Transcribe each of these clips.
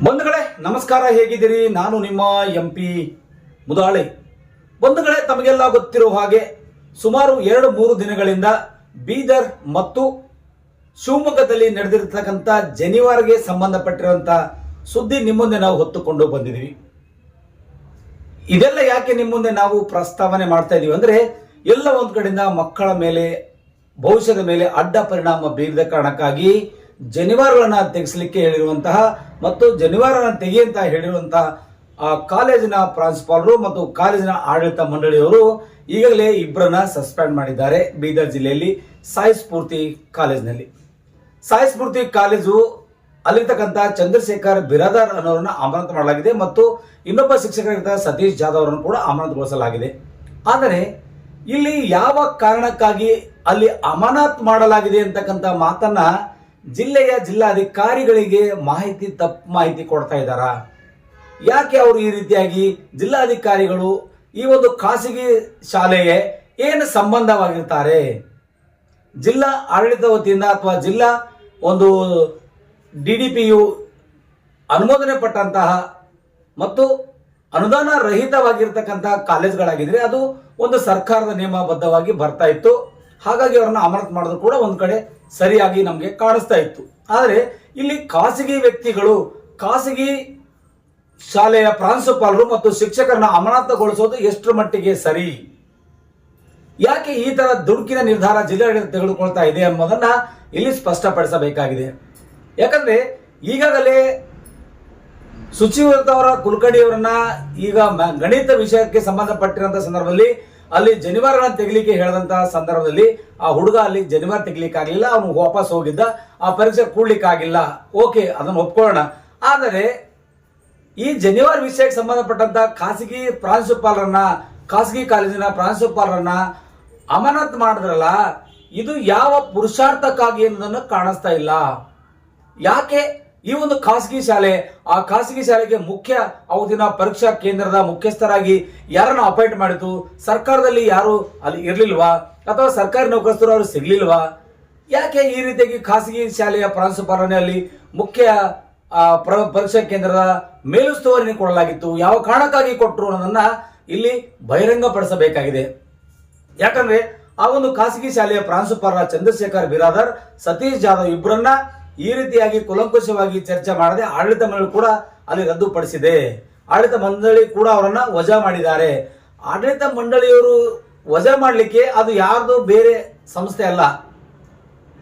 ಬಂಧುಗಳೇ ನಮಸ್ಕಾರ, ಹೇಗಿದ್ದೀರಿ? ನಾನು ನಿಮ್ಮ MP ಮುದಾಳೆ. ಬಂಧುಗಳೇ, ತಮಗೆಲ್ಲ ಗೊತ್ತಿರುವ ಹಾಗೆ ಸುಮಾರು 2-3 ದಿನಗಳಿಂದ ಬೀದರ್ ಮತ್ತು ಶಿವಮೊಗ್ಗದಲ್ಲಿ ನಡೆದಿರತಕ್ಕಂಥ ಜನಿವಾರ್ಗೆ ಸಂಬಂಧಪಟ್ಟಿರುವಂಥ ಸುದ್ದಿ ನಿಮ್ಮ ಮುಂದೆ ನಾವು ಹೊತ್ತುಕೊಂಡು ಬಂದಿದ್ದೀವಿ. ಇದೆಲ್ಲ ಯಾಕೆ ನಿಮ್ಮ ಮುಂದೆ ನಾವು ಪ್ರಸ್ತಾವನೆ ಮಾಡ್ತಾ ಇದೀವಿ ಅಂದ್ರೆ, ಎಲ್ಲ ಒಂದು ಕಡೆಯಿಂದ ಮಕ್ಕಳ ಮೇಲೆ, ಭವಿಷ್ಯದ ಮೇಲೆ ಅಡ್ಡ ಪರಿಣಾಮ ಬೀರಿದ ಕಾರಣಕ್ಕಾಗಿ ಜನಿವಾರಗಳನ್ನು ತೆಗೆಸಲಿಕ್ಕೆ ಹೇಳಿರುವಂತಹ ಮತ್ತು ಜನಿವಾರಗಳನ್ನು ತೆಗೆಯಂತ ಹೇಳಿರುವಂತಹ ಕಾಲೇಜಿನ ಪ್ರಾಂಶುಪಾಲರು ಮತ್ತು ಕಾಲೇಜಿನ ಆಡಳಿತ ಮಂಡಳಿಯವರು ಈಗಾಗಲೇ ಇಬ್ಬರನ್ನ ಸಸ್ಪೆಂಡ್ ಮಾಡಿದ್ದಾರೆ. ಬೀದರ್ ಜಿಲ್ಲೆಯಲ್ಲಿ ಸಾಯಿ ಸ್ಫೂರ್ತಿ ಕಾಲೇಜಿನಲ್ಲಿ. ಸಾಯಿ ಸ್ಫೂರ್ತಿ ಕಾಲೇಜು ಅಲ್ಲಿರ್ತಕ್ಕಂಥ ಚಂದ್ರಶೇಖರ್ ಬಿರಾದಾರ್ ಅನ್ನೋರನ್ನ ಅಮಾನತು ಮಾಡಲಾಗಿದೆ ಮತ್ತು ಇನ್ನೊಬ್ಬ ಶಿಕ್ಷಕರಾಗಿದ್ದ ಸತೀಶ್ ಜಾಧವ್ ಅವರನ್ನು ಕೂಡ ಅಮಾನತುಗೊಳಿಸಲಾಗಿದೆ. ಆದರೆ ಇಲ್ಲಿ ಯಾವ ಕಾರಣಕ್ಕಾಗಿ ಅಲ್ಲಿ ಅಮಾನತ್ ಮಾಡಲಾಗಿದೆ ಅಂತಕ್ಕಂಥ ಮಾತನ್ನ ಜಿಲ್ಲೆಯ ಜಿಲ್ಲಾಧಿಕಾರಿಗಳಿಗೆ ತಪ್ಪು ಮಾಹಿತಿ ಕೊಡ್ತಾ ಇದ್ದಾರಾ? ಯಾಕೆ ಅವರು ಈ ರೀತಿಯಾಗಿ ಜಿಲ್ಲಾಧಿಕಾರಿಗಳು ಈ ಒಂದು ಖಾಸಗಿ ಶಾಲೆಗೆ ಏನು ಸಂಬಂಧವಾಗಿರ್ತಾರೆ? ಜಿಲ್ಲಾ ಆಡಳಿತ ವತಿಯಿಂದ ಅಥವಾ ಜಿಲ್ಲಾ ಒಂದು DDPU ಅನುಮೋದನೆ ಪಟ್ಟಂತಹ ಮತ್ತು ಅನುದಾನ ರಹಿತವಾಗಿರ್ತಕ್ಕಂತಹ ಕಾಲೇಜ್ಗಳಾಗಿದ್ರೆ ಅದು ಒಂದು ಸರ್ಕಾರದ ನಿಯಮಬದ್ಧವಾಗಿ ಬರ್ತಾ ಇತ್ತು. ಹಾಗಾಗಿ ಅವರನ್ನು ಅಮಾನತು ಮಾಡೋದು ಕೂಡ ಒಂದು ಕಡೆ ಸರಿಯಾಗಿ ನಮಗೆ ಕಾಣಿಸ್ತಾ ಇತ್ತು. ಆದರೆ ಇಲ್ಲಿ ಖಾಸಗಿ ವ್ಯಕ್ತಿಗಳು, ಖಾಸಗಿ ಶಾಲೆಯ ಪ್ರಾಂಶುಪಾಲರು ಮತ್ತು ಶಿಕ್ಷಕರನ್ನ ಅಮಾನತುಗೊಳಿಸೋದು ಎಷ್ಟರ ಮಟ್ಟಿಗೆ ಸರಿ? ಯಾಕೆ ಈ ತರ ದುಡುಕಿನ ನಿರ್ಧಾರ ಜಿಲ್ಲಾಡಳಿತ ತೆಗೆದುಕೊಳ್ತಾ ಇದೆ ಎಂಬುದನ್ನ ಇಲ್ಲಿ ಸ್ಪಷ್ಟಪಡಿಸಬೇಕಾಗಿದೆ. ಯಾಕಂದ್ರೆ ಈಗಾಗಲೇ ಶುಚಿವೃತ್ತವರ ಕುಲಕರ್ಣಿಯವರನ್ನ ಈಗ ಗಣಿತ ವಿಷಯಕ್ಕೆ ಸಂಬಂಧಪಟ್ಟಿರುವಂತಹ ಸಂದರ್ಭದಲ್ಲಿ ಅಲ್ಲಿ ಜನಿವಾರಗಳನ್ನು ತೆಗಿಲಿಕ್ಕೆ ಹೇಳಿದಂತಹ ಸಂದರ್ಭದಲ್ಲಿ ಆ ಹುಡುಗ ಅಲ್ಲಿ ಜನಿವಾರ ತೆಗಿಲಿಕ್ಕೆ ಆಗಲಿಲ್ಲ, ಅವನು ವಾಪಸ್ ಹೋಗಿದ್ದ, ಆ ಪರೀಕ್ಷೆ ಕೂಡ್ಲಿಕ್ಕೆ ಆಗಿಲ್ಲ. ಓಕೆ, ಅದನ್ನು ಒಪ್ಕೊಳ್ಳೋಣ. ಆದರೆ ಈ ಜನಿವಾರ ವಿಷಯಕ್ಕೆ ಸಂಬಂಧಪಟ್ಟಂತ ಖಾಸಗಿ ಪ್ರಾಂಶುಪಾಲರನ್ನ, ಖಾಸಗಿ ಕಾಲೇಜಿನ ಪ್ರಾಂಶುಪಾಲರನ್ನ ಅಮಾನತ್ ಮಾಡಿದ್ರಲ್ಲ, ಇದು ಯಾವ ಪುರುಷಾರ್ಥಕ್ಕಾಗಿ ಅನ್ನೋದನ್ನು ಕಾಣಿಸ್ತಾ ಇಲ್ಲ. ಯಾಕೆ ಈ ಒಂದು ಖಾಸಗಿ ಶಾಲೆ, ಆ ಖಾಸಗಿ ಶಾಲೆಗೆ ಮುಖ್ಯ ಅವಧಿನ ಪರೀಕ್ಷಾ ಕೇಂದ್ರದ ಮುಖ್ಯಸ್ಥರಾಗಿ ಯಾರನ್ನ ಅಪಾಯಿಂಟ್ ಮಾಡಿತು? ಸರ್ಕಾರದಲ್ಲಿ ಯಾರು ಅಲ್ಲಿ ಇರ್ಲಿಲ್ವಾ? ಅಥವಾ ಸರ್ಕಾರಿ ನೌಕರಸ್ಥರು ಅವರು ಸಿಗ್ಲಿಲ್ವಾ? ಯಾಕೆ ಈ ರೀತಿಯಾಗಿ ಖಾಸಗಿ ಶಾಲೆಯ ಪ್ರಾಂಶುಪಾಲನೆ ಅಲ್ಲಿ ಮುಖ್ಯ ಪರೀಕ್ಷಾ ಕೇಂದ್ರದ ಮೇಲುಸ್ತುವಾರಿ ಕೊಡಲಾಗಿತ್ತು? ಯಾವ ಕಾರಣಕ್ಕಾಗಿ ಕೊಟ್ಟರು ಅನ್ನೋದನ್ನ ಇಲ್ಲಿ ಬಹಿರಂಗಪಡಿಸಬೇಕಾಗಿದೆ. ಯಾಕಂದ್ರೆ ಆ ಒಂದು ಖಾಸಗಿ ಶಾಲೆಯ ಪ್ರಾಂಶುಪಾಲರ ಚಂದ್ರಶೇಖರ್ ಬಿರಾದಾರ್, ಸತೀಶ್ ಜಾಧವ್ ಇಬ್ಬರನ್ನ ಈ ರೀತಿಯಾಗಿ ಕುಲಂಕುಷವಾಗಿ ಚರ್ಚೆ ಮಾಡದೆ ಆಡಳಿತ ಮಂಡಳಿ ಕೂಡ ಅಲ್ಲಿ ರದ್ದುಪಡಿಸಿದೆ. ಆಡಳಿತ ಮಂಡಳಿ ಕೂಡ ಅವರನ್ನ ವಜಾ ಮಾಡಿದ್ದಾರೆ. ಆಡಳಿತ ಮಂಡಳಿಯವರು ವಜಾ ಮಾಡಲಿಕ್ಕೆ ಅದು ಯಾರ್ದು ಬೇರೆ ಸಂಸ್ಥೆ ಅಲ್ಲ,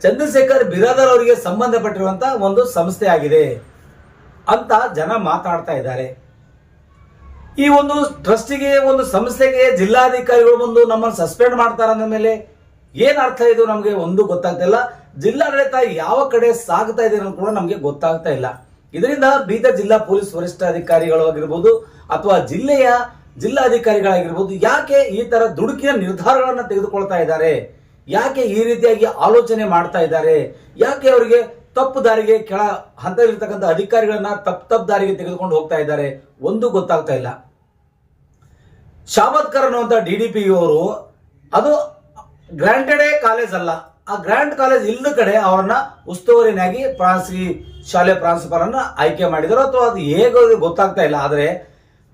ಚಂದ್ರಶೇಖರ್ ಬಿರಾದಾರ್ ಅವರಿಗೆ ಸಂಬಂಧಪಟ್ಟಿರುವಂತಹ ಒಂದು ಸಂಸ್ಥೆ ಆಗಿದೆ ಅಂತ ಜನ ಮಾತಾಡ್ತಾ ಇದ್ದಾರೆ. ಈ ಒಂದು ಟ್ರಸ್ಟಿಗೆ, ಒಂದು ಸಂಸ್ಥೆಗೆ ಜಿಲ್ಲಾಧಿಕಾರಿಗಳು ಬಂದು ನಮ್ಮನ್ನು ಸಸ್ಪೆಂಡ್ ಮಾಡ್ತಾರ ಅಂದ ಮೇಲೆ ಏನ್ ಅರ್ಥ? ಇದು ನಮಗೆ ಒಂದು ಗೊತ್ತಾಗ್ತಾ ಇಲ್ಲ. ಜಿಲ್ಲಾಡಳಿತ ಯಾವ ಕಡೆ ಸಾಗ್ತಾ ಇದೆ ಅನ್ನೋದು ಕೂಡ ನಮಗೆ ಗೊತ್ತಾಗ್ತಾ ಇಲ್ಲ. ಇದರಿಂದ ಬೀದರ್ ಜಿಲ್ಲಾ ಪೊಲೀಸ್ ವರಿಷ್ಠಾಧಿಕಾರಿಗಳು ಆಗಿರ್ಬೋದು ಅಥವಾ ಜಿಲ್ಲೆಯ ಜಿಲ್ಲಾಧಿಕಾರಿಗಳಾಗಿರ್ಬೋದು ಯಾಕೆ ಈ ತರ ದುಡುಕಿನ ನಿರ್ಧಾರಗಳನ್ನ ತೆಗೆದುಕೊಳ್ತಾ ಇದ್ದಾರೆ? ಯಾಕೆ ಈ ರೀತಿಯಾಗಿ ಆಲೋಚನೆ ಮಾಡ್ತಾ ಇದ್ದಾರೆ? ಯಾಕೆ ಅವರಿಗೆ ತಪ್ಪು ದಾರಿಗೆ, ಕೆಳ ಹಂತದಲ್ಲಿರ್ತಕ್ಕಂಥ ಅಧಿಕಾರಿಗಳನ್ನ ತಪ್ಪು ದಾರಿಗೆ ತೆಗೆದುಕೊಂಡು ಹೋಗ್ತಾ ಇದ್ದಾರೆ? ಒಂದು ಗೊತ್ತಾಗ್ತಾ ಇಲ್ಲ. ಶಾಬತ್ಕರ್ ಅನ್ನುವಂಥ DDPU ಅವರು ಅದು ಗ್ರಾಂಟೆಡೇ ಕಾಲೇಜ್ ಅಲ್ಲ, ಆ ಗ್ರಾಂಟ್ ಕಾಲೇಜ್ ಇಲ್ಲದ ಕಡೆ ಅವರನ್ನ ಉಸ್ತುವಾರಿನಾಗಿ ಶಾಲೆ ಪ್ರಾಂಶುಪಾಲರನ್ನ ಆಯ್ಕೆ ಮಾಡಿದರು ಅಥವಾ ಅದು ಹೇಗೆ ಗೊತ್ತಾಗ್ತಾ ಇಲ್ಲ. ಆದರೆ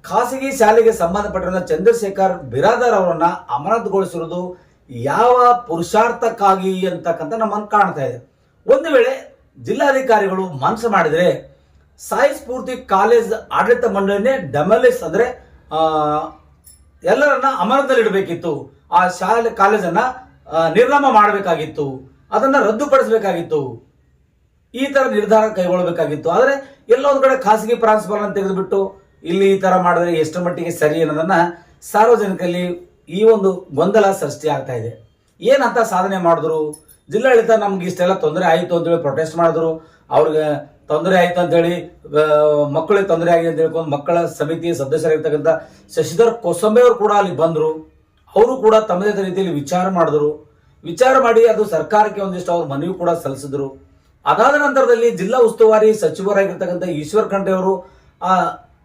ಖಾಸಗಿ ಶಾಲೆಗೆ ಸಂಬಂಧಪಟ್ಟಿರುವ ಚಂದ್ರಶೇಖರ್ ಬಿರಾದಾರ್ ಅವರನ್ನ ಅಮಾನತುಗೊಳಿಸಿರುವುದು ಯಾವ ಪುರುಷಾರ್ಥಕ್ಕಾಗಿ ಅಂತಕ್ಕಂಥ ನಮ್ಮನ್ನು ಕಾಣ್ತಾ ಇದೆ. ಒಂದು ವೇಳೆ ಜಿಲ್ಲಾಧಿಕಾರಿಗಳು ಮನಸ್ಸು ಮಾಡಿದ್ರೆ ಸಾಯಿ ಸ್ಫೂರ್ತಿ ಕಾಲೇಜ್ ಆಡಳಿತ ಮಂಡಳಿನೇ ಡೆಮಾಲಿಷ್ ಅಂದ್ರೆ ಎಲ್ಲರನ್ನ ಅಮಾನತಲ್ಲಿ ಇಡಬೇಕಿತ್ತು, ಆ ಶಾಲೆ ಕಾಲೇಜನ್ನ ನಿರ್ನಾಮ ಮಾಡಬೇಕಾಗಿತ್ತು, ಅದನ್ನ ರದ್ದುಪಡಿಸಬೇಕಾಗಿತ್ತು, ಈ ತರ ನಿರ್ಧಾರ ಕೈಗೊಳ್ಳಬೇಕಾಗಿತ್ತು. ಆದರೆ ಎಲ್ಲೊಂದು ಕಡೆ ಖಾಸಗಿ ಪ್ರಾಂಶುಪಾಲರನ್ನು ತೆಗೆದುಬಿಟ್ಟು ಇಲ್ಲಿ ಈ ತರ ಮಾಡಿದ್ರೆ ಎಷ್ಟು ಮಟ್ಟಿಗೆ ಸರಿ ಅನ್ನೋದನ್ನ ಸಾರ್ವಜನಿಕರಲ್ಲಿ ಈ ಒಂದು ಗೊಂದಲ ಸೃಷ್ಟಿ ಆಗ್ತಾ ಇದೆ. ಏನಂತ ಸಾಧನೆ ಮಾಡಿದ್ರು? ಜಿಲ್ಲಾಡಳಿತ ನಮ್ಗೆ ಇಷ್ಟೆಲ್ಲ ತೊಂದರೆ ಆಯಿತು ಅಂತೇಳಿ ಪ್ರೊಟೆಸ್ಟ್ ಮಾಡಿದ್ರು, ಅವ್ರಿಗೆ ತೊಂದರೆ ಆಯ್ತು ಅಂತೇಳಿ, ಮಕ್ಕಳಿಗೆ ತೊಂದರೆ ಆಗಿದೆ ಅಂತ ಹೇಳ್ಕೊಂಡು ಮಕ್ಕಳ ಸಮಿತಿ ಸದಸ್ಯರಾಗಿರ್ತಕ್ಕಂಥ ಶಶಿಧರ್ ಕೋಸಂಬೆ ಅವರು ಕೂಡ ಅಲ್ಲಿ ಬಂದರು. ಅವರು ಕೂಡ ತಮ್ಮದೇ ರೀತಿಯಲ್ಲಿ ವಿಚಾರ ಮಾಡಿದ್ರು. ವಿಚಾರ ಮಾಡಿ ಅದು ಸರ್ಕಾರಕ್ಕೆ ಒಂದಿಷ್ಟು ಅವ್ರ ಮನವಿ ಕೂಡ ಸಲ್ಲಿಸಿದ್ರು. ಅದಾದ ನಂತರದಲ್ಲಿ ಜಿಲ್ಲಾ ಉಸ್ತುವಾರಿ ಸಚಿವರಾಗಿರ್ತಕ್ಕಂಥ ಈಶ್ವರ್ ಖಂಡ್ರೆ ಅವರು ಆ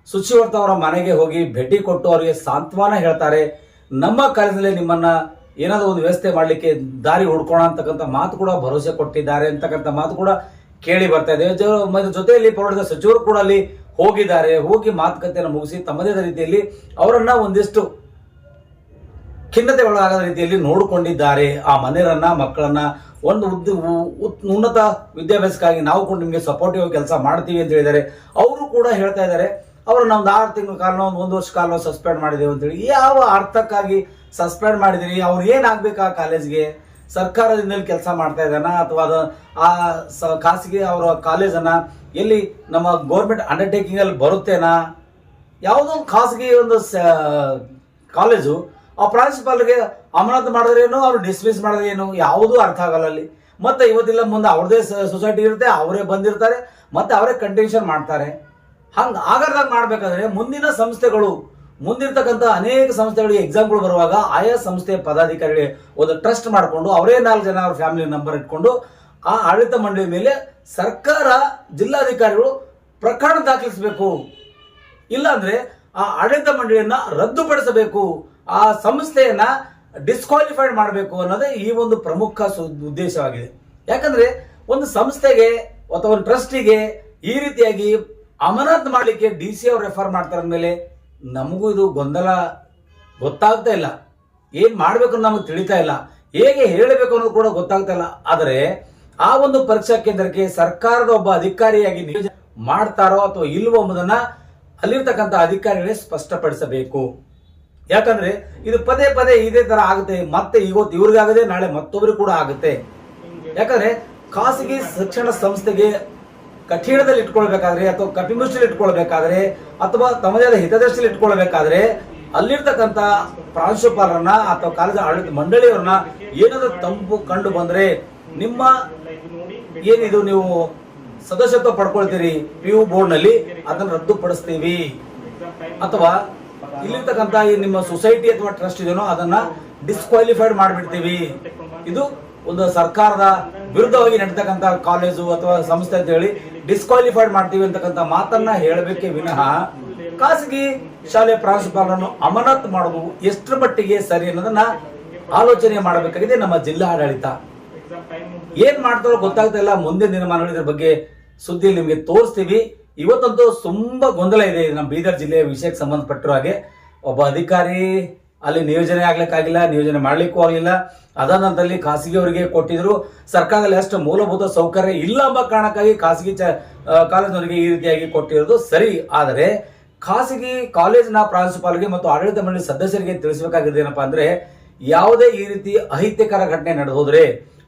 ಶುಚಿವರ್ತ ಅವರ ಮನೆಗೆ ಹೋಗಿ ಭೇಟಿ ಕೊಟ್ಟು ಅವರಿಗೆ ಸಾಂತ್ವನ ಹೇಳ್ತಾರೆ. ನಮ್ಮ ಕಾಲೇಜಲ್ಲಿ ನಿಮ್ಮನ್ನ ಏನಾದರೂ ಒಂದು ವ್ಯವಸ್ಥೆ ಮಾಡಲಿಕ್ಕೆ ದಾರಿ ಹುಡ್ಕೋಣ ಅಂತಕ್ಕಂಥ ಮಾತು ಕೂಡ ಭರವಸೆ ಕೊಟ್ಟಿದ್ದಾರೆ ಅಂತಕ್ಕಂಥ ಮಾತು ಕೂಡ ಕೇಳಿ ಬರ್ತಾ ಇದೆ. ಜೊತೆಯಲ್ಲಿ ಪೌರಾಡಳಿತ ಸಚಿವರು ಕೂಡ ಅಲ್ಲಿ ಹೋಗಿದ್ದಾರೆ. ಹೋಗಿ ಮಾತುಕತೆಯನ್ನು ಮುಗಿಸಿ ತಮ್ಮದೇ ರೀತಿಯಲ್ಲಿ ಅವರನ್ನ ಒಂದಿಷ್ಟು ಖಿನ್ನತೆ ಒಳಗಾಗದ ರೀತಿಯಲ್ಲಿ ನೋಡಿಕೊಂಡಿದ್ದಾರೆ. ಆ ಮನೆಯರನ್ನ, ಮಕ್ಕಳನ್ನ ಒಂದು ಉನ್ನತ ವಿದ್ಯಾಭ್ಯಾಸಕ್ಕಾಗಿ ನಾವು ಕೂಡ ನಿಮಗೆ ಸಪೋರ್ಟಿವ್ ಕೆಲಸ ಮಾಡ್ತೀವಿ ಅಂತ ಹೇಳಿದ್ದಾರೆ. ಅವರು ಕೂಡ ಹೇಳ್ತಾ ಇದ್ದಾರೆ, ಅವರು ನಮ್ದು 6 ತಿಂಗಳ ಕಾಲ, ಒಂದು ವರ್ಷ ಕಾಲ ಸಸ್ಪೆಂಡ್ ಮಾಡಿದ್ದೇವೆ ಅಂತೇಳಿ. ಯಾವ ಅರ್ಥಕ್ಕಾಗಿ ಸಸ್ಪೆಂಡ್ ಮಾಡಿದಿರಿ? ಅವ್ರು ಏನಾಗ್ಬೇಕು ಆ ಕಾಲೇಜ್ಗೆ? ಸರ್ಕಾರದಿಂದ ಕೆಲಸ ಮಾಡ್ತಾ ಇದ್ದಾನ ಅಥವಾ ಖಾಸಗಿ ಅವರ ಕಾಲೇಜನ್ನ ಎಲ್ಲಿ ನಮ್ಮ ಗೌರ್ಮೆಂಟ್ ಅಂಡರ್ಟೇಕಿಂಗ್ ಅಲ್ಲಿ ಬರುತ್ತೇನಾ? ಯಾವುದೋ ಒಂದು ಖಾಸಗಿ ಒಂದು ಕಾಲೇಜು ಆ ಪ್ರಾಂಶುಪಾಲರಿಗೆ ಅಮಾನತು ಮಾಡಿದ್ರೇನು, ಅವ್ರು ಡಿಸ್ಮಿಸ್ ಮಾಡಿದ್ರೇನು, ಯಾವುದೂ ಅರ್ಥ ಆಗಲ್ಲ ಅಲ್ಲಿ. ಮತ್ತೆ ಇವತ್ತಿಲ್ಲ ಮುಂದೆ ಅವ್ರದೇ ಸೊಸೈಟಿ ಇರುತ್ತೆ, ಅವರೇ ಬಂದಿರ್ತಾರೆ, ಮತ್ತೆ ಅವರೇ ಕಂಟಿನ್ಯೂಷನ್ ಮಾಡ್ತಾರೆ. ಹಂಗೆ ಆಗರ್ದಾಗ ಮಾಡ್ಬೇಕಾದ್ರೆ ಮುಂದಿನ ಸಂಸ್ಥೆಗಳು, ಮುಂದಿರ್ತಕ್ಕಂಥ ಅನೇಕ ಸಂಸ್ಥೆಗಳಿಗೆ ಎಕ್ಸಾಮ್ಗಳು ಬರುವಾಗ ಆಯಾ ಸಂಸ್ಥೆಯ ಪದಾಧಿಕಾರಿಗಳಿಗೆ ಒಂದು ಟ್ರಸ್ಟ್ ಮಾಡಿಕೊಂಡು ಅವರೇ 4 ಜನ ಅವ್ರ ಫ್ಯಾಮಿಲಿ ನಂಬರ್ ಇಟ್ಕೊಂಡು ಆ ಆಡಳಿತ ಮಂಡಳಿ ಮೇಲೆ ಸರ್ಕಾರ, ಜಿಲ್ಲಾಧಿಕಾರಿಗಳು ಪ್ರಕರಣ ದಾಖಲಿಸಬೇಕು. ಇಲ್ಲಾಂದ್ರೆ ಆ ಆಡಳಿತ ಮಂಡಳಿಯನ್ನ ರದ್ದುಪಡಿಸಬೇಕು, ಆ ಸಂಸ್ಥೆಯನ್ನ ಡಿಸ್ಕ್ವಾಲಿಫೈಡ್ ಮಾಡಬೇಕು ಅನ್ನೋದೇ ಈ ಒಂದು ಪ್ರಮುಖ ಉದ್ದೇಶವಾಗಿದೆ. ಯಾಕಂದ್ರೆ ಒಂದು ಸಂಸ್ಥೆಗೆ ಅಥವಾ ಒಂದು ಟ್ರಸ್ಟಿಗೆ ಈ ರೀತಿಯಾಗಿ ಅಮಾನತ್ ಮಾಡಲಿಕ್ಕೆ DC ಅವ್ರು ರೆಫರ್ ಮಾಡ್ತಾರ ಮೇಲೆ ನಮಗೂ ಇದು ಗೊಂದಲ ಗೊತ್ತಾಗ್ತಾ ಇಲ್ಲ. ಏನ್ ಮಾಡ್ಬೇಕು ನಮಗೆ ತಿಳಿತಾ ಇಲ್ಲ, ಹೇಗೆ ಹೇಳಬೇಕು ಅನ್ನೋದು ಕೂಡ ಗೊತ್ತಾಗ್ತಾ ಇಲ್ಲ. ಆದರೆ ಆ ಒಂದು ಪರೀಕ್ಷಾ ಕೇಂದ್ರಕ್ಕೆ ಸರ್ಕಾರದ ಒಬ್ಬ ಅಧಿಕಾರಿಯಾಗಿ ನಿಯೋಜನೆ ಮಾಡ್ತಾರೋ ಅಥವಾ ಇಲ್ವೋ ಎಂಬುದನ್ನ ಅಲ್ಲಿರ್ತಕ್ಕಂಥ ಅಧಿಕಾರಿಗಳೇ ಸ್ಪಷ್ಟಪಡಿಸಬೇಕು. ಯಾಕಂದ್ರೆ ಇದು ಪದೇ ಪದೇ ಇದೇ ತರ ಆಗುತ್ತೆ. ಮತ್ತೆ ಇವತ್ತು ಇವ್ರಿಗಾಗದೆ ನಾಳೆ ಮತ್ತೊಬ್ರಿಗೆ ಕೂಡ ಆಗುತ್ತೆ. ಯಾಕಂದ್ರೆ ಖಾಸಗಿ ಶಿಕ್ಷಣ ಸಂಸ್ಥೆಗೆ ಕಠಿಣದಲ್ಲಿ ಇಟ್ಕೊಳ್ಬೇಕಾದ್ರೆ ಅಥವಾ ಕಪಿಮುಷ್ಟಿಯಲ್ಲಿ ಇಟ್ಕೊಳ್ಬೇಕಾದ್ರೆ ಅಥವಾ ತಮ್ಮದೇ ಆದ ಹಿತದೃಷ್ಟಿಯಲ್ಲಿ ಇಟ್ಕೊಳ್ಬೇಕಾದ್ರೆ ಅಲ್ಲಿರ್ತಕ್ಕಂಥ ಪ್ರಾಂಶುಪಾಲರನ್ನ ಅಥವಾ ಕಾಲೇಜ್ ಆಡಳಿತ ಮಂಡಳಿಯವರನ್ನ ಏನಾದ್ರೂ ತಂಪು ಕಂಡು ಬಂದ್ರೆ ನಿಮ್ಮ ಏನಿದು ನೀವು ಸದಸ್ಯತ್ವ ಪಡ್ಕೊಳ್ತೀರಿ PU ಬೋರ್ಡ್ ನಲ್ಲಿ, ಅದನ್ನ ರದ್ದುಪಡಿಸ್ತೀವಿ. ಅಥವಾ ಇಲ್ಲಿರ್ತಕ್ಕಂಥ ನಿಮ್ಮ ಸೊಸೈಟಿ ಅಥವಾ ಟ್ರಸ್ಟ್ ಇದೆನೋ ಅದನ್ನ ಡಿಸ್ಕ್ವಾಲಿಫೈಡ್ ಮಾಡಿಬಿಡ್ತೀವಿ. ಇದು ಒಂದು ಸರ್ಕಾರದ ವಿರುದ್ಧವಾಗಿ ನಡೀತಕ್ಕಂಥ ಕಾಲೇಜು ಅಥವಾ ಸಂಸ್ಥೆ ಅಂತ ಹೇಳಿ ಡಿಸ್ಕ್ವಾಲಿಫೈಡ್ ಮಾಡ್ತೀವಿ ಅಂತಕ್ಕಂಥ ಮಾತನ್ನ ಹೇಳಬೇಕೇ ವಿನಃ ಖಾಸಗಿ ಶಾಲೆಯ ಪ್ರಾಂಶುಪಾಲರನ್ನು ಅಮಾನತ್ ಮಾಡುವುದು ಎಷ್ಟರ ಮಟ್ಟಿಗೆ ಸರಿ ಅನ್ನೋದನ್ನ ಆಲೋಚನೆ ಮಾಡಬೇಕಾಗಿದೆ ನಮ್ಮ ಜಿಲ್ಲಾ ಆಡಳಿತ. ಏನ್ ಮಾಡ್ತಾರೋ ಗೊತ್ತಾಗ್ತಾ ಇಲ್ಲ. ಮುಂದಿನ ದಿನಮಾನಗಳ ಇದ್ರ ಬಗ್ಗೆ ಸುದ್ದಿ ನಿಮಗೆ ತೋರಿಸ್ತೀವಿ. ಇವತ್ತಂತೂ ತುಂಬಾ ಗೊಂದಲ ಇದೆ ನಮ್ಮ ಬೀದರ್ ಜಿಲ್ಲೆಯ ವಿಷಯಕ್ಕೆ ಸಂಬಂಧಪಟ್ಟಿರೋ ಹಾಗೆ. ಒಬ್ಬ ಅಧಿಕಾರಿ ಅಲ್ಲಿ ನಿಯೋಜನೆ ಆಗ್ಲಿಕ್ಕಾಗಿಲ್ಲ, ನಿಯೋಜನೆ ಮಾಡ್ಲಿಕ್ಕೂ ಆಗಲಿಲ್ಲ. ಅದಾದ ನಂತರದಲ್ಲಿ ಖಾಸಗಿಯವರಿಗೆ ಕೊಟ್ಟಿದ್ರು. ಸರ್ಕಾರದಲ್ಲಿ ಅಷ್ಟು ಮೂಲಭೂತ ಸೌಕರ್ಯ ಇಲ್ಲ ಎಂಬ ಕಾರಣಕ್ಕಾಗಿ ಖಾಸಗಿ ಕಾಲೇಜಿನವರಿಗೆ ಈ ರೀತಿಯಾಗಿ ಕೊಟ್ಟಿರೋದು ಸರಿ. ಆದರೆ ಖಾಸಗಿ ಕಾಲೇಜಿನ ಪ್ರಾಂಶುಪಾಲರಿಗೆ ಮತ್ತು ಆಡಳಿತ ಮಂಡಳಿ ಸದಸ್ಯರಿಗೆ ತಿಳಿಸಬೇಕಾಗಿದೆ ಏನಪ್ಪಾ ಅಂದ್ರೆ, ಯಾವುದೇ ಈ ರೀತಿ ಅಹಿತಕರ ಘಟನೆ ನಡೆದೋದ್ರೆ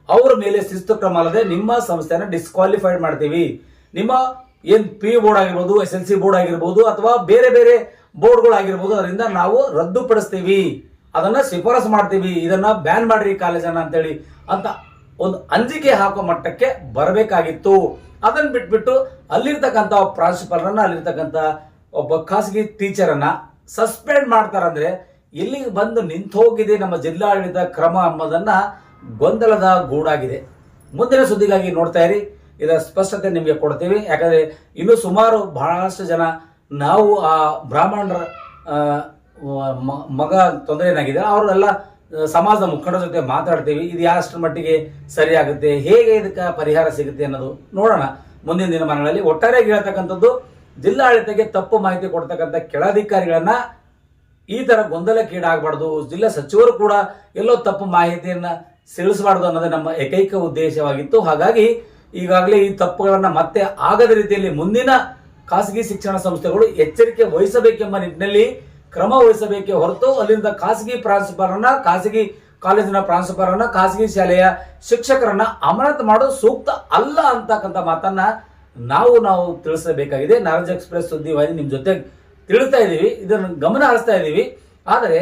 ಅವರ ಮೇಲೆ ಶಿಸ್ತು ಕ್ರಮ ಅಲ್ಲದೆ ನಿಮ್ಮ ಸಂಸ್ಥೆಯನ್ನು ಡಿಸ್ಕ್ವಾಲಿಫೈಡ್ ಮಾಡ್ತೀವಿ. ನಿಮ್ಮ ಏನ್ PU ಬೋರ್ಡ್ ಆಗಿರ್ಬೋದು, SLC ಬೋರ್ಡ್ ಆಗಿರ್ಬೋದು ಅಥವಾ ಬೇರೆ ಬೇರೆ ಬೋರ್ಡ್ಗಳಾಗಿರ್ಬೋದು, ಅದರಿಂದ ನಾವು ರದ್ದುಪಡಿಸ್ತೀವಿ, ಅದನ್ನ ಶಿಫಾರಸು ಮಾಡ್ತೀವಿ, ಇದನ್ನ ಬ್ಯಾನ್ ಮಾಡ್ರಿ ಕಾಲೇಜನ್ನ ಅಂತೇಳಿ ಅಂತ ಒಂದು ಅಂಜಿಕೆ ಹಾಕೋ ಮಟ್ಟಕ್ಕೆ ಬರಬೇಕಾಗಿತ್ತು. ಅದನ್ನ ಬಿಟ್ಬಿಟ್ಟು ಅಲ್ಲಿರ್ತಕ್ಕಂಥ ಪ್ರಾಂಶುಪಾಲರನ್ನ, ಅಲ್ಲಿರ್ತಕ್ಕಂಥ ಒಬ್ಬ ಖಾಸಗಿ ಟೀಚರನ್ನ ಸಸ್ಪೆಂಡ್ ಮಾಡ್ತಾರಂದ್ರೆ ಎಲ್ಲಿಗೆ ಬಂದು ನಿಂತು ಹೋಗಿದೆ ನಮ್ಮ ಜಿಲ್ಲಾಡಳಿತ ಕ್ರಮ ಎಂಬುದನ್ನ ಗೊಂದಲದ ಗೂಡಾಗಿದೆ. ಮುಂದಿನ ಸುದ್ದಿಗಾಗಿ ನೋಡ್ತಾ ಇರಿ, ಇದರ ಸ್ಪಷ್ಟತೆ ನಿಮಗೆ ಕೊಡ್ತೀವಿ. ಯಾಕಂದ್ರೆ ಇನ್ನು ಸುಮಾರು ಬಹಳಷ್ಟು ಜನ ನಾವು ಆ ಬ್ರಾಹ್ಮಣರ ಮಗ ತೊಂದರೆ ಏನಾಗಿದೆ ಅವರೆಲ್ಲ ಸಮಾಜದ ಮುಖಂಡರ ಜೊತೆ ಮಾತಾಡ್ತೀವಿ. ಇದು ಯಾಷ್ಟರ ಮಟ್ಟಿಗೆ ಸರಿಯಾಗುತ್ತೆ, ಹೇಗೆ ಇದಕ್ಕೆ ಪರಿಹಾರ ಸಿಗುತ್ತೆ ಅನ್ನೋದು ನೋಡೋಣ ಮುಂದಿನ ದಿನಮಾನಗಳಲ್ಲಿ. ಒಟ್ಟಾರೆಯಾಗಿ ಹೇಳ್ತಕ್ಕಂಥದ್ದು, ಜಿಲ್ಲಾಡಳಿತಕ್ಕೆ ತಪ್ಪು ಮಾಹಿತಿ ಕೊಡ್ತಕ್ಕಂಥ ಕೆಳಾಧಿಕಾರಿಗಳನ್ನ ಈ ತರ ಗೊಂದಲಕ್ಕೀಡಾಗಬಾರ್ದು. ಜಿಲ್ಲಾ ಸಚಿವರು ಕೂಡ ಎಲ್ಲೋ ತಪ್ಪು ಮಾಹಿತಿಯನ್ನ ತಿಳಿಸಬಾರ್ದು ಅನ್ನೋದೇ ನಮ್ಮ ಏಕೈಕ ಉದ್ದೇಶವಾಗಿತ್ತು. ಹಾಗಾಗಿ ಈಗಾಗಲೇ ಈ ತಪ್ಪುಗಳನ್ನ ಮತ್ತೆ ಆಗದ ರೀತಿಯಲ್ಲಿ ಮುಂದಿನ ಖಾಸಗಿ ಶಿಕ್ಷಣ ಸಂಸ್ಥೆಗಳು ಎಚ್ಚರಿಕೆ ವಹಿಸಬೇಕೆಂಬ ನಿಟ್ಟಿನಲ್ಲಿ ಕ್ರಮ ವಹಿಸಬೇಕೇ ಹೊರತು ಅಲ್ಲಿಂದ ಖಾಸಗಿ ಪ್ರಾಂಶುಪಾಲರನ್ನ, ಖಾಸಗಿ ಕಾಲೇಜಿನ ಪ್ರಾಂಶುಪಾಲರನ್ನ, ಖಾಸಗಿ ಶಾಲೆಯ ಶಿಕ್ಷಕರನ್ನ ಅಮಾನತು ಮಾಡೋದು ಸೂಕ್ತ ಅಲ್ಲ ಅಂತಕ್ಕಂಥ ಮಾತನ್ನ ನಾವು ತಿಳಿಸಬೇಕಾಗಿದೆ. ನಾರಾಜ್ ಎಕ್ಸ್ಪ್ರೆಸ್ ಸುದ್ದಿವಾಹಿನಿ ನಿಮ್ ಜೊತೆ ತಿಳಿಸ್ತಾ ಇದೀವಿ, ಇದನ್ನು ಗಮನ ಹರಿಸ್ತಾ ಇದೀವಿ. ಆದರೆ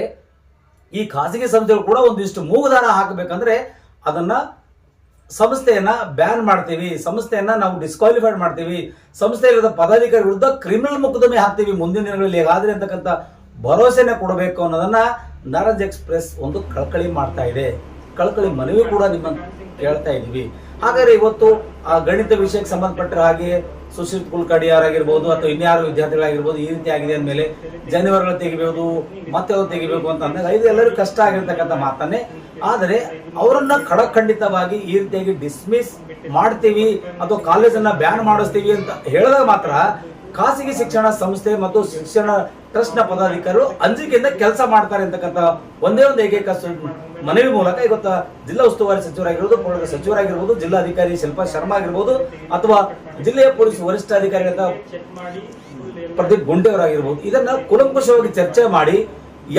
ಈ ಖಾಸಗಿ ಸಂಸ್ಥೆಗಳು ಕೂಡ ಒಂದಿಷ್ಟು ಮೂಗುದಾರ ಹಾಕಬೇಕಂದ್ರೆ ಅದನ್ನ ಸಂಸ್ಥೆಯನ್ನ ಬ್ಯಾನ್ ಮಾಡ್ತೀವಿ, ಸಂಸ್ಥೆಯನ್ನ ನಾವು ಡಿಸ್ಕ್ವಾಲಿಫೈಡ್ ಮಾಡ್ತೀವಿ, ಸಂಸ್ಥೆಯಲ್ಲಿರುವ ಪದಾಧಿಕಾರಿ ವಿರುದ್ಧ ಕ್ರಿಮಿನಲ್ ಮೊಕದ್ದಮೆ ಹಾಕ್ತೀವಿ ಮುಂದಿನ ದಿನಗಳಲ್ಲಿ ಹೇಗಾದ್ರೆ ಅಂತಕ್ಕಂಥ ಭರವಸೆನ ಕೊಡಬೇಕು ಅನ್ನೋದನ್ನ ನಾರಾಜ್ ಎಕ್ಸ್ಪ್ರೆಸ್ ಒಂದು ಕಳಕಳಿ ಮಾಡ್ತಾ ಇದೆ. ಕಳಕಳಿ ಮನವಿ ಕೂಡ ನಿಮ್ಮ ಕೇಳ್ತಾ ಇದೀವಿ. ಹಾಗಾದ್ರೆ ಇವತ್ತು ಆ ಗಣಿತ ವಿಷಯಕ್ಕೆ ಸಂಬಂಧಪಟ್ಟ ಹಾಗೆ ಸುಶೀಲ್ ಕುಲಕರ್ಣಿ ಅವರಾಗಿರ್ಬೋದು ಅಥವಾ ಇನ್ಯಾರು ವಿದ್ಯಾರ್ಥಿಗಳಾಗಿರ್ಬೋದು ಈ ರೀತಿ ಆಗಿದೆ ಅಂದಮೇಲೆ ಜನವರಿಗಳು ತೆಗಿಬಹುದು, ಮತ್ತೆ ಅವ್ರು ತೆಗಿಬೇಕು ಅಂತ ಅಂದಾಗ ಇದು ಎಲ್ಲರಿಗೂ ಕಷ್ಟ ಆಗಿರ್ತಕ್ಕಂಥ ಮಾತನ್ನೇ. ಆದರೆ ಅವರನ್ನ ಖಡಖಂಡಿತವಾಗಿ ಈ ರೀತಿಯಾಗಿ ಡಿಸ್ಮಿಸ್ ಮಾಡ್ತೀವಿ ಅಥವಾ ಕಾಲೇಜನ್ನ ಬ್ಯಾನ್ ಮಾಡಿಸ್ತೀವಿ ಅಂತ ಹೇಳಿದಾಗ ಮಾತ್ರ ಖಾಸಗಿ ಶಿಕ್ಷಣ ಸಂಸ್ಥೆ ಮತ್ತು ಶಿಕ್ಷಣ ಟ್ರಸ್ಟ್ ನ ಪದಾಧಿಕಾರಿಗಳು ಅಂಜಿಕೆಯಿಂದ ಕೆಲಸ ಮಾಡ್ತಾರೆ ಅಂತಕ್ಕಂಥ ಒಂದೇ ಒಂದು ಏಕೈಕ ಮನವಿ ಮೂಲಕ ಇವತ್ತು ಜಿಲ್ಲಾ ಉಸ್ತುವಾರಿ ಸಚಿವರಾಗಿರ್ಬೋದು, ಪೊಲೀಸ್ ಸಚಿವರಾಗಿರ್ಬೋದು, ಜಿಲ್ಲಾಧಿಕಾರಿ ಶಿಲ್ಪಾ ಶರ್ಮಾ ಆಗಿರ್ಬೋದು, ಅಥವಾ ಜಿಲ್ಲೆಯ ಪೊಲೀಸ್ ವರಿಷ್ಠಾಧಿಕಾರಿಗಳಾದ ಪ್ರದೀಪ್ ಗುಂಡೇವರಾಗಿರ್ಬೋದು, ಇದನ್ನ ಕೂಲಂಕುಷವಾಗಿ ಚರ್ಚೆ ಮಾಡಿ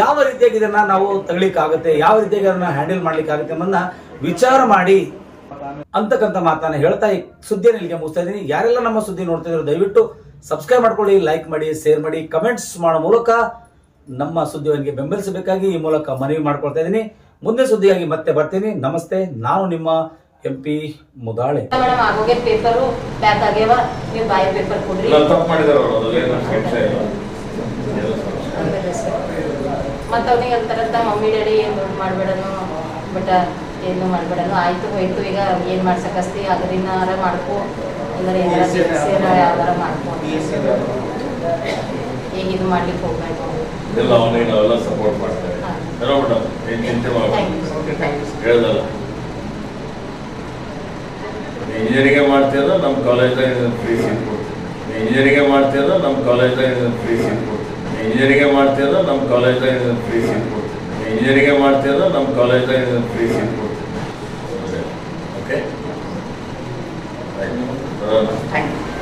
ಯಾವ ರೀತಿಯಾಗಿ ಇದನ್ನ ನಾವು ತಗೊಳ್ಳಿಕ್ಕಾಗುತ್ತೆ, ಯಾವ ರೀತಿಯಾಗಿ ಅದನ್ನ ಹ್ಯಾಂಡಲ್ ಮಾಡ್ಲಿಕ್ಕಾಗುತ್ತೆ ಅನ್ನೋದನ್ನ ವಿಚಾರ ಮಾಡಿ ಅಂತಕ್ಕಂಥ ಮಾತನ್ನ ಹೇಳ್ತಾ ಈ ಸುದ್ದಿಯನ್ನು ಇಲ್ಲಿಗೆ ಮುಗಿಸ್ತಾ ಇದ್ದೀನಿ. ಯಾರೆಲ್ಲ ನಮ್ಮ ಸುದ್ದಿ ನೋಡ್ತಾ ಇದ್ರು ದಯವಿಟ್ಟು ಸಬ್ಸ್ಕ್ರೈಬ್ ಮಾಡ್ಕೊಳ್ಳಿ, ಲೈಕ್ ಮಾಡಿ, ಶೇರ್ ಮಾಡಿ, ಕಮೆಂಟ್ಸ್ ಮಾಡೋ ಮೂಲಕ ನಮ್ಮ ಸುದ್ದಿಯವನಿಗೆ ಬೆಂಬಲಿಸಬೇಕಾಗಿ ಈ ಮೂಲಕ ಮನವಿ ಮಾಡ್ಕೊಳ್ತಾ ಇದ್ದೀನಿ. ಮುಂದೆ ಸುದ್ದಿಯಾಗಿ ಮತ್ತೆ ಬರ್ತೀನಿ. ನಮಸ್ತೆ, ನಾನು ನಿಮ್ಮ MP Mudale. Madam ಆಗೋಗೆ paper back ಆಗ್ಯಾವ, ನೀವು ಬಾಯಿ ಪೇಪರ್ ಕೊಡ್ರಿ. ಮತ್ತೆ ಅವ್ನಿಗೆ ಅಂತಾರಂತ ಮಮ್ಮಿ ಡ್ಯಾಡಿ ಏನು ದುಡ್ಡು ಮಾಡ್ಬೇಡನು, ಬಟ್ ಏನು ಮಾಡ್ಬೇಡನು, ಆಯ್ತು ಹೋಯ್ತು, ಈಗ ಏನು ಮಾಡ್ಸಕಸ್ತಿ ಅದರಿಂದ ಮಾಡ್ಕೊ, ಅಂದ್ರೆ ಏನಾರ ಸೇರ ಯಾವ್ದಾರ ಮಾಡ್ಕೊ, ಈಗ ಇದು ಮಾಡ್ಲಿಕ್ಕೆ ಹೋಗ್ಬೇಕು. ಸಪೋರ್ಟ್ ಮಾಡ್ತಾರೆ. ಇಂಜಿನಿಯರಿಂಗ್ ಮಾಡ್ತಿರೋ ನಮ್ಮ ಕಾಲೇಜ್ದಾಗ ಫ್ರೀ ಸೀಟ್ ಕೊಡ್ತೀನಿ. ಇಂಜಿನಿಯರಿಂಗ್ ಮಾಡ್ತಿರೋ ನಮ್ಮ ಕಾಲೇಜ್ದಾಗ ಫ್ರೀ ಸೀಟ್ ಕೊಡ್ತೀನಿ. ಇಂಜಿನಿಯರಿಂಗ್ ಮಾಡ್ತಿರೋ ನಮ್ಮ ಕಾಲೇಜ್ದಾಗ ಫ್ರೀ ಸೀಟ್ ಕೊಡ್ತೀನಿ. ಇಂಜಿನಿಯರಿಂಗ್ ಮಾಡ್ತಿರೋ ನಮ್ಮ ಕಾಲೇಜ್ದಾಗ ಫ್ರೀ ಸೀಟ್ ಕೊಡ್ತೀನಿ. Okay, thank you.